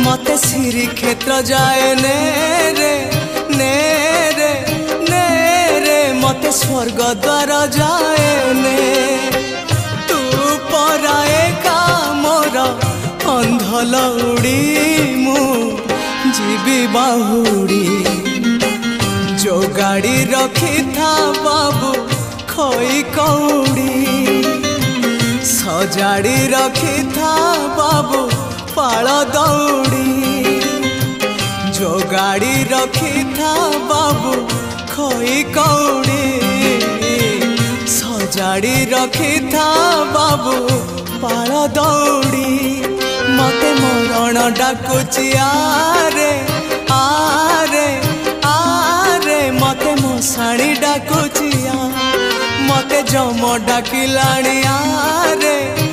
मते श्री क्षेत्र जाए ने रे ने रे ने रे मते स्वर्ग द्वार जाए ने तू पराए का मोर अंधलौड़ी मु जीवी बाहुड़ी जो गाड़ी रखी था बाबू खोई कौड़ी सजाड़ी रखी था बाबू पाल दौड़ी जो गाड़ी रखी था बाबू खोई कौड़ी सजाड़ी रखी था बाबू पाल दौड़ी मते मरण डाकुची आरे आरे आरे मते मशाणी डाकुची मते जम डाकिलाणी आरे